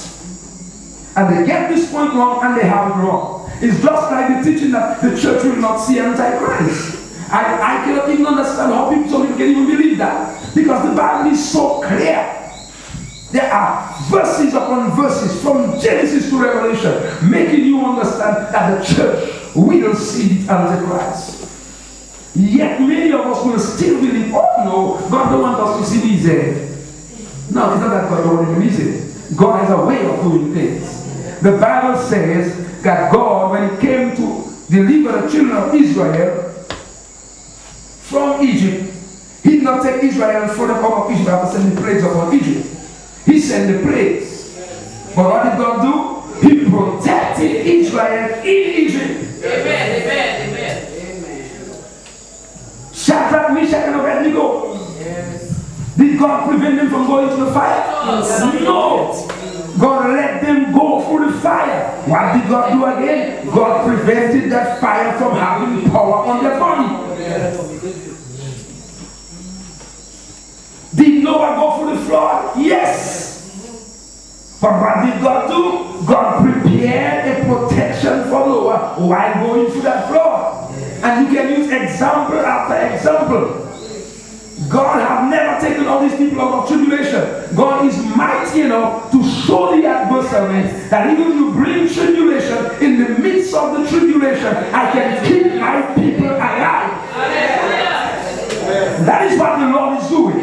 And they get this point wrong and they have it wrong. It's just like the teaching that the church will not see Antichrist. I cannot even understand how some people can even believe that. Because the Bible is so clear. There are verses upon verses from Genesis to Revelation making you understand that the church will see Antichrist. Yet many of us will still believe, oh no, God don't want us to see these ends. No, it's not that God don't want to use it. God has a way of doing things. The Bible says that God, when he came to deliver the children of Israel from Egypt, he did not take Israel and throw them out of Egypt after sending plagues upon Egypt. He sent the plagues. But what did God do? He protected Israel in Egypt. Amen, amen, amen. Shadrach, Meshach, and Abednego. Yes. Did God prevent them from going to the fire? No. God let them go through the fire. What did God do again? God prevented that fire from having power on their body. Did Noah go through the flood? Yes. But what did God do? God prepared a protection for Noah while going through that flood. And you can use example after example. God have never taken all these people out of tribulation. God is mighty enough to show the adversary that even if you bring tribulation, in the midst of the tribulation, I can keep my people alive. That is what the Lord is doing.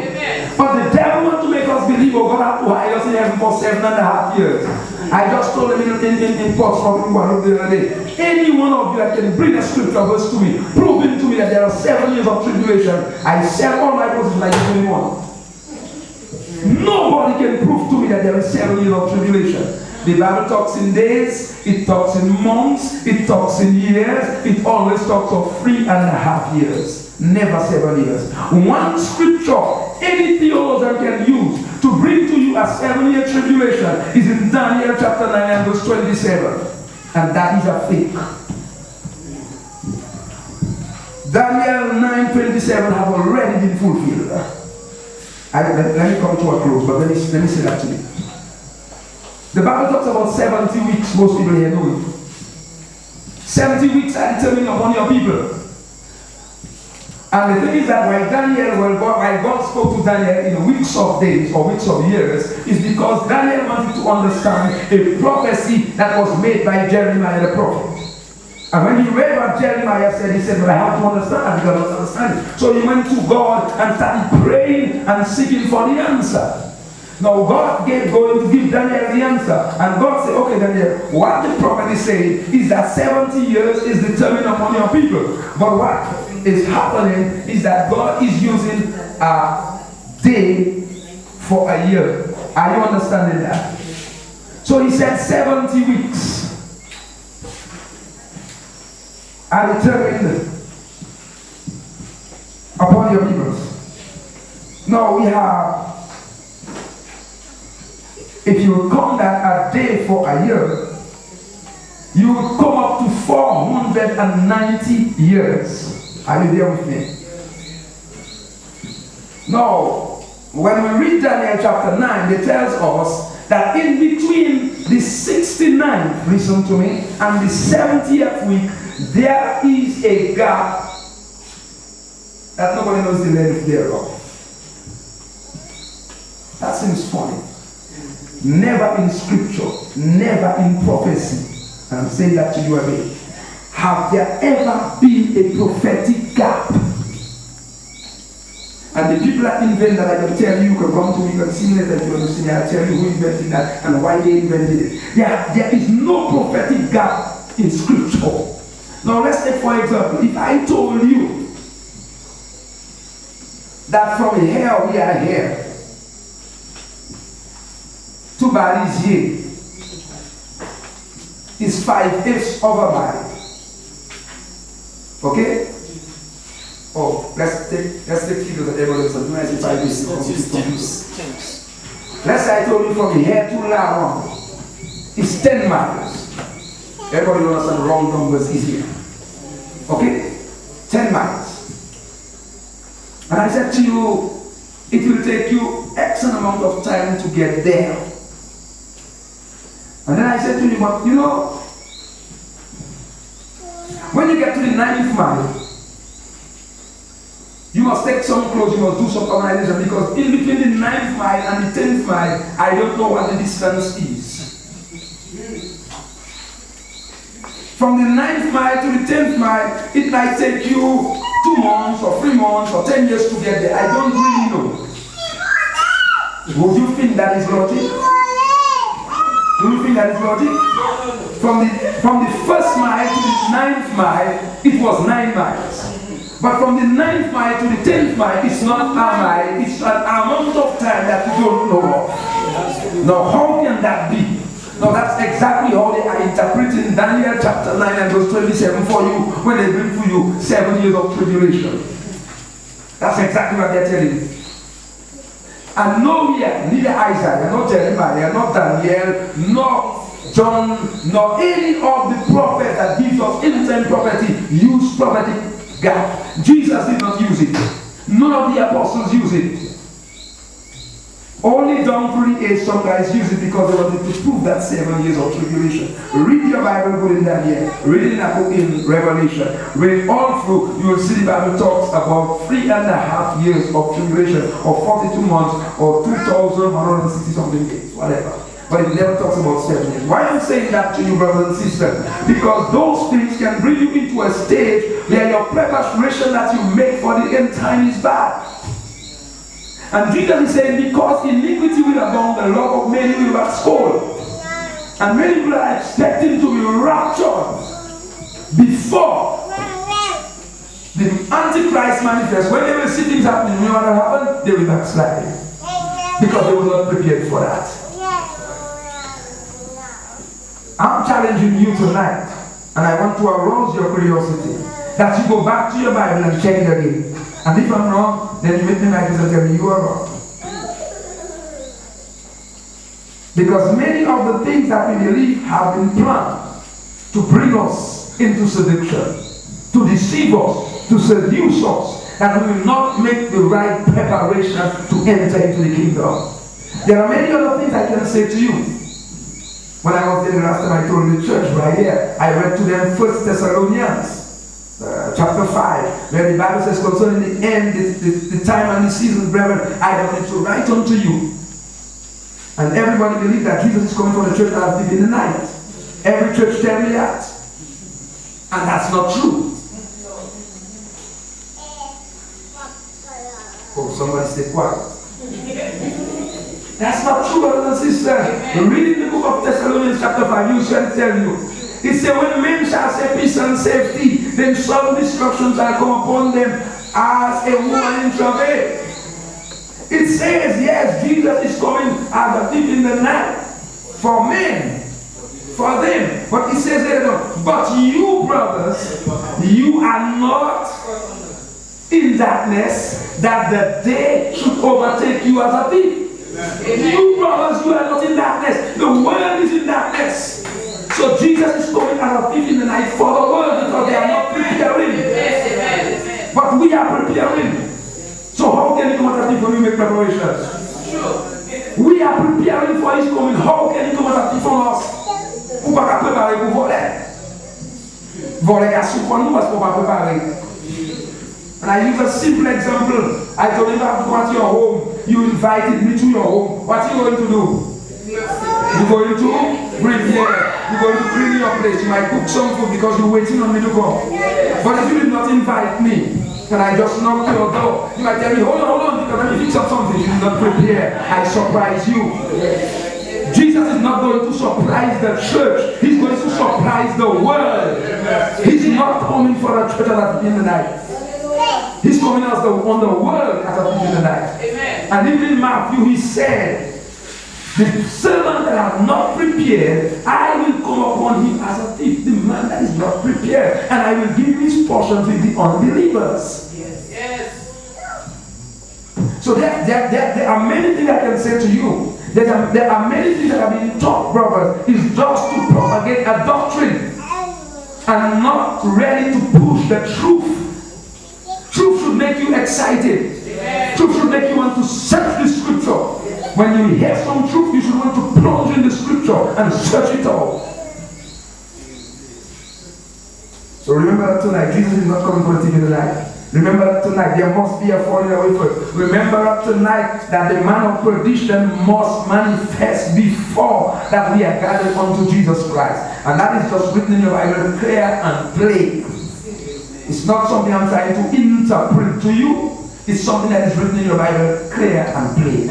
But the devil wants to make us believe, oh, God have to hide us in heaven for 7.5 years. I just told him in Portsmouth one of the other day, any one of you that can bring a scripture verse to me, proving to me that there are 7 years of tribulation, I sell all my positions like 21. Nobody can prove to me that there are 7 years of tribulation. The Bible talks in days, it talks in months, it talks in years, it always talks of 3.5 years. Never 7 years. One scripture any theologian can use to bring to you a 7-year tribulation is in Daniel chapter 9 and verse 27. And that is a fake. Daniel 9:27 have already been fulfilled. Let me come to a close, but let me say that to you. The Bible talks about 70 weeks, most people here know it. 70 weeks are determined upon your people. And the thing is that while God spoke to Daniel in weeks of days or weeks of years, is because Daniel wanted to understand a prophecy that was made by Jeremiah the prophet. And when he read what Jeremiah said, he said, well, I have to understand, I got to understand it. So he went to God and started praying and seeking for the answer. Now God going to give Daniel the answer. And God said, okay, Daniel, what the prophet is saying is that 70 years is determined upon your people. But what is happening is that God is using a day for a year. Are you understanding that? So he said 70 weeks are determined upon your people. Now we have, if you would count that a day for a year, you would come up to 490 years. Are you there with me? Now, when we read Daniel chapter 9, it tells us that in between the 69th, listen to me, and the 70th week, there is a gap that nobody knows the length thereof. That seems funny. Never in scripture, never in prophecy, and I'm saying that to you again, have there ever been a prophetic gap? And the people that invent that, I can tell you, can come to me, you can see me later, you understand, I'll tell you who invented that and why they invented it. There is no prophetic gap in scripture. Now let's take for example, if I told you that from here we are here to Balisier is 5/8 of a mile. Okay? Oh, let's take figures that everyone is doing. I say 5/8. Let's say I told you from here to Laron is 10 miles. Everybody understand wrong numbers easier. Okay? 10 miles. And I said to you, it will take you X amount of time to get there. And then I said to you, but you know, when you get to the 9th mile, you must take some clothes, you must do some organization, because in between the 9th mile and the 10th mile, I don't know what the distance is. From the 9th mile to the 10th mile, it might take you 2 months or 3 months or 10 years to get there. I don't really know. Would you think that is logic? Do you think that is logic? From the 1st mile to the 9th mile, it was 9 miles. But from the 9th mile to the 10th mile, it's not a mile, it's an amount of time that you don't know of. Now, how can that be? Now, that's exactly how they are interpreting Daniel chapter 9 and verse 27 for you when they bring to you 7 years of tribulation. That's exactly what they're telling you. And no yet, neither Isaiah, nor Jeremiah, nor Daniel, nor John, nor any of the prophets that gives us end-time prophecy use prophetic gap. Jesus did not use it. None of the apostles use it. Only down through the age some guys use it because they wanted to prove that 7 years of tribulation. Read your Bible, go in Daniel, read in a book in Revelation, read all through, you will see the Bible talks about 3.5 years of tribulation, or 42 months, or 2,160 something days, whatever. But it never talks about 7 years. Why am I saying that to you, brothers and sisters? Because those things can bring you into a stage where your preparation that you make for the end time is bad. And Jesus is saying, because iniquity will abound, the love of many will wax cold. And many people are expecting to be raptured before the Antichrist manifests. When they will see things happening, you know what will happen? They will backslide. Because they were not prepared for that. I'm challenging you tonight, and I want to arouse your curiosity, that you go back to your Bible and check it again. And if I'm wrong, then you make me like this and tell me you are wrong. Because many of the things that we believe have been planned to bring us into seduction, to deceive us, to seduce us, and we will not make the right preparation to enter into the kingdom. There are many other things I can say to you. When I was there the last time, I told the church right here, I read to them 1 Thessalonians chapter 5, where the Bible says concerning the end, the time and the season, brethren, I have need to write unto you. And everybody believes that Jesus is coming for the church that has deep in the night. Every church tell me that. And that's not true. Oh, somebody stay quiet. That's not true, brothers and sisters. Reading the book of Thessalonians chapter 5, you shall tell you. It says, when men shall say peace and safety, then some destruction shall come upon them as a woman in travail. It says, yes, Jesus is coming as a thief in the night for men, for them. But it says later, but you, brothers, you are not in darkness, that the day should overtake you as a thief. You, brothers, you are not in darkness. The world is in darkness. So Jesus is coming as a thief in the night for the world because they are not preparing. But we are preparing. So how can he come as a thief when we make preparations? We are preparing for his coming. How can he come as a thief on us? Ou pas préparer pour voler. Voler à souffrir nous parce qu'on va préparer. And I use a simple example. I told him I have to go to your home. You invited me to your home. What are you going to do? You're going to prepare. You're going to clean your place. You might cook some food because you're waiting on me to come. But if you did not invite me, and I just knocked your door, you might tell me, hold on, because let me fix up something. You did not prepare. I surprise you. Jesus is not going to surprise the church. He's going to surprise the world. He's not coming for a church in the night. He's coming on the world as a thief in the night. Amen. And even in Matthew, he said, the servant that are not prepared, I will come upon him as a thief. The man that is not prepared, and I will give his portion with the unbelievers. Yes. So there are many things I can say to you. There are many things that have been taught, brothers. It's just to propagate a doctrine and not ready to push the truth. Truth should make you excited. Amen. Truth should make you want to search the scripture. When you hear some truth, you should want to plunge in the scripture and search it out. So remember that tonight, Jesus is not coming for the thief in the night. Remember that tonight, there must be a falling away first. Remember that tonight, that the man of perdition must manifest before that we are gathered unto Jesus Christ. And that is just written in your Bible, clear and plain. It's not something I'm trying to interpret to you. It's something that is written in your Bible, clear and plain.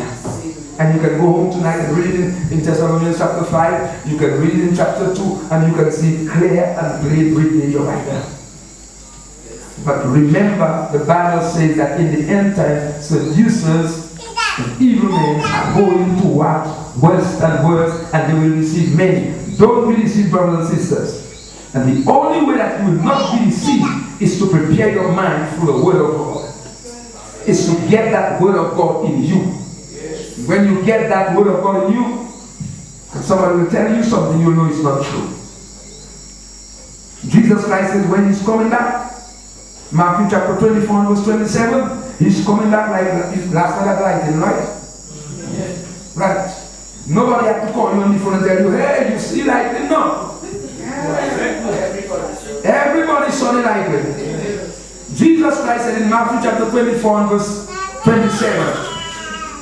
And you can go home tonight and read it in Thessalonians chapter 5. You can read it in chapter 2, and you can see clear and plain written in your Bible. But remember, the Bible says that in the end time, seducers and evil men are going to watch worse and worse, and they will deceive many. Don't be deceived, brothers and sisters. And the only way that you will not be deceived is to prepare your mind through the Word of God. Is to get that Word of God in you. When you get that word of God in you, somebody will tell you something, you'll know it's not true. Jesus Christ says when he's coming back, Matthew chapter 24 and verse 27, he's coming back like last night at lightning, right? Right. Nobody had to call you on the phone and tell you, hey, you see lightning? No. Everybody saw the lightning. Jesus Christ said in Matthew chapter 24 and verse 27,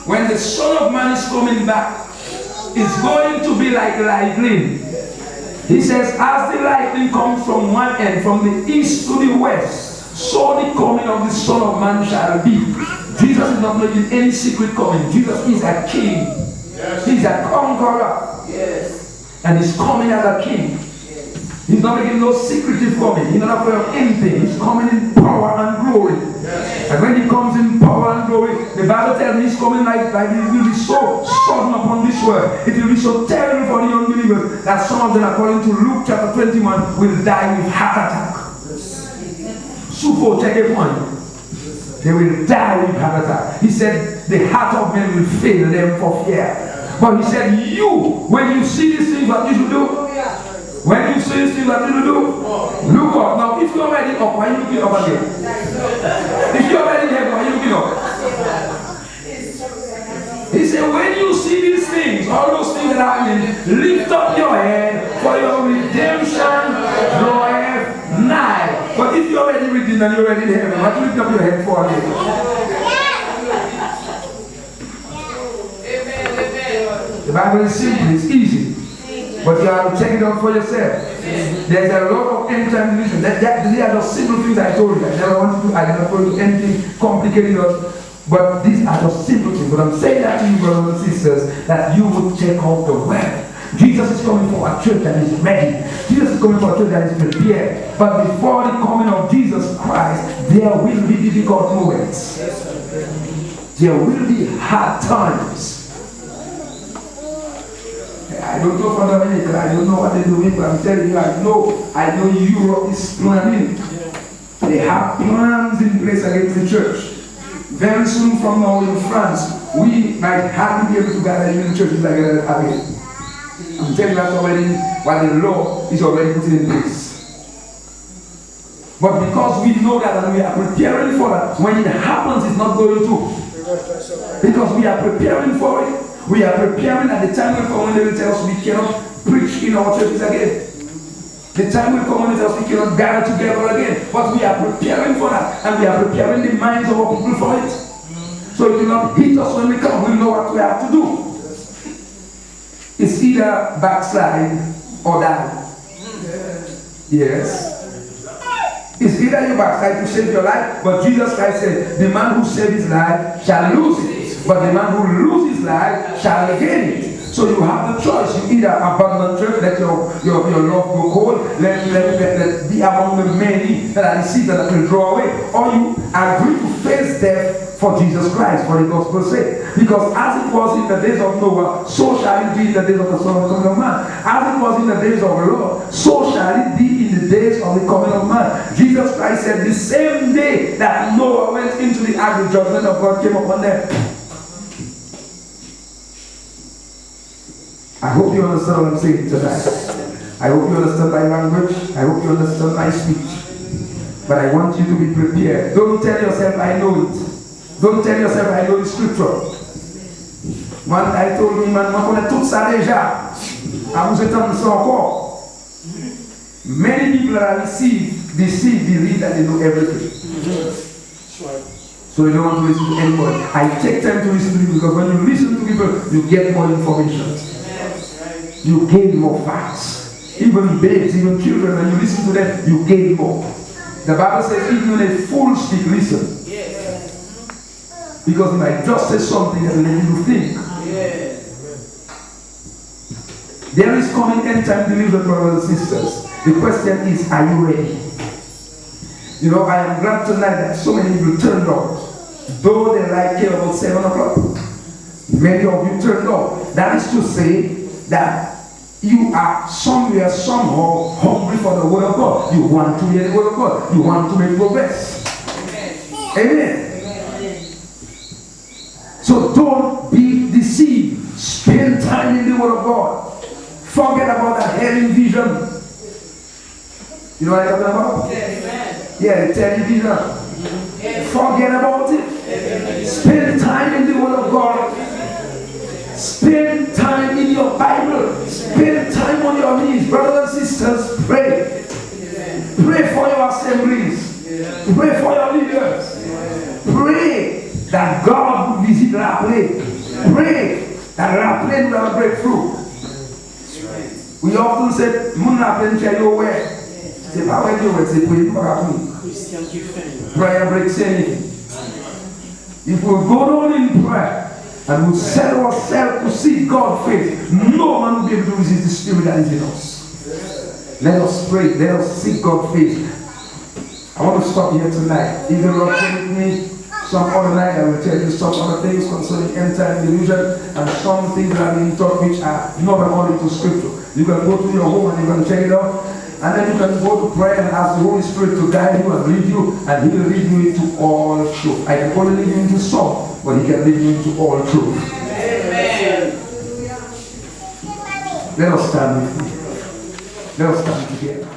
when the Son of Man is coming back, it's going to be like lightning. He says, as the lightning comes from one end, from the east to the west, so the coming of the Son of Man shall be. Jesus is not making any secret coming. Jesus is a king. Yes. He's a conqueror. Yes. And he's coming as a king. Yes. He's not making no secretive coming. He's not afraid of anything. He's coming in power and glory. Yes. And when he comes in power and glory, the Bible tells me he's coming like it will be so sudden upon this world. It will be so terrible for the unbelievers that some of them, according to Luke chapter 21, will die with heart attack. Super, take a point. They will die with heart attack. He said the heart of men will fail them for fear. But he said, when you see these things, what you should do? When you see these things, what you should do? Look up. Now, if you're already up, why are you looking up again? If you're already there, why are you looking up? He said, when you see these things, all those things that are happening, lift up your head, for your redemption draweth nigh. But if you're already redeemed and you're already in heaven, what do you lift up your head for again? The Bible is simple, it's easy. But you have to check it out for yourself. There's a lot of end time division. These are just simple things I told you. I never want to do, I did not go into anything complicated. But these are just simple things. But I'm saying that to you, brothers and sisters, that you would check out the word. Jesus is coming for a church that is ready. Jesus is coming for a church that is prepared. But before the coming of Jesus Christ, there will be difficult moments. There will be hard times. I don't know for Dominica, I don't know what they're doing, but I'm telling you, I know Europe is planning. They have plans in place against the church. Very soon from now in France, we might hardly be able to gather in the churches like that again. I'm telling you that's already what the law is already put in place. But because we know that and we are preparing for that, when it happens, it's not going to. Because we are preparing for it. We are preparing at the time will come when they will tell us we cannot preach in our churches again. The time will come when they tell us we cannot gather together again. But we are preparing for that. And we are preparing the minds of our people for it. So it will not hit us when we come. We know what we have to do. It's either backslide or die. Yes. It's either you backslide to save your life, but Jesus Christ said, the man who saves his life shall lose it. But the man who loses his life shall gain it. So you have the choice. You either abandon church, let your love go cold, let be among the many that are deceived that will draw away, or you agree to face death for Jesus Christ, for the gospel's sake. Because as it was in the days of Noah, so shall it be in the days of the Son of Man. As it was in the days of the Lord, so shall it be in the days of the coming of man. Jesus Christ said the same day that Noah went into the ark, the judgment of God came upon them. I hope you understand what I'm saying tonight. I hope you understand my language. I hope you understand my speech. But I want you to be prepared. Don't tell yourself I know it. Don't tell yourself I know the scripture. One guy told me, man, on connaît tout ça déjà. À vous étendre ça encore. Many people that are deceived, believe that they know everything. So you don't want to listen to anybody. I take time to listen to people because when you listen to people, you get more information. You gain more facts. Even babes, even children, when you listen to them, you gain more. The Bible says, even when a fool speak, listen. Because he might just say something that will make you think. There is coming end time deliverance, brothers and sisters. The question is, are you ready? You know, I am glad tonight that so many people turned out. Though they like here about 7 o'clock. Many of you turned out. That is to say that you are somewhere, somehow hungry for the word of God. You want to hear the word of God. You want to make progress. Amen. So don't be deceived. Spend time in the Word of God. Forget about that hearing vision. You know what I'm talking about? Yeah, the television. Forget about it. Spend time in the Word of God. Spend time in your Bible. Spend time on your knees. Brothers and sisters, pray. Pray for your assemblies. Pray for your leaders. Pray that God will visit La Plaine. Pray that La Plaine will have breakthrough. We often say, "Mon La Plaine tell you where." C'est pas vrai que c'est pour you. Prayer breaks anything. If we go down in prayer and we set ourselves to seek God's face, no man will be able to resist the Spirit that is in us. Let us pray. Let us seek God's face. I want to stop here tonight. If the Lord take me some other night, I will tell you some other things concerning end time delusion and some things that are being taught which are not according to Scripture. You can go to your home and you can check it out. And then you can go to prayer and ask the Holy Spirit to guide you and lead you, and He will lead you into all truth. I can only lead you into some, but He can lead you into all truth. Amen. Let us stand with me. Let us stand together.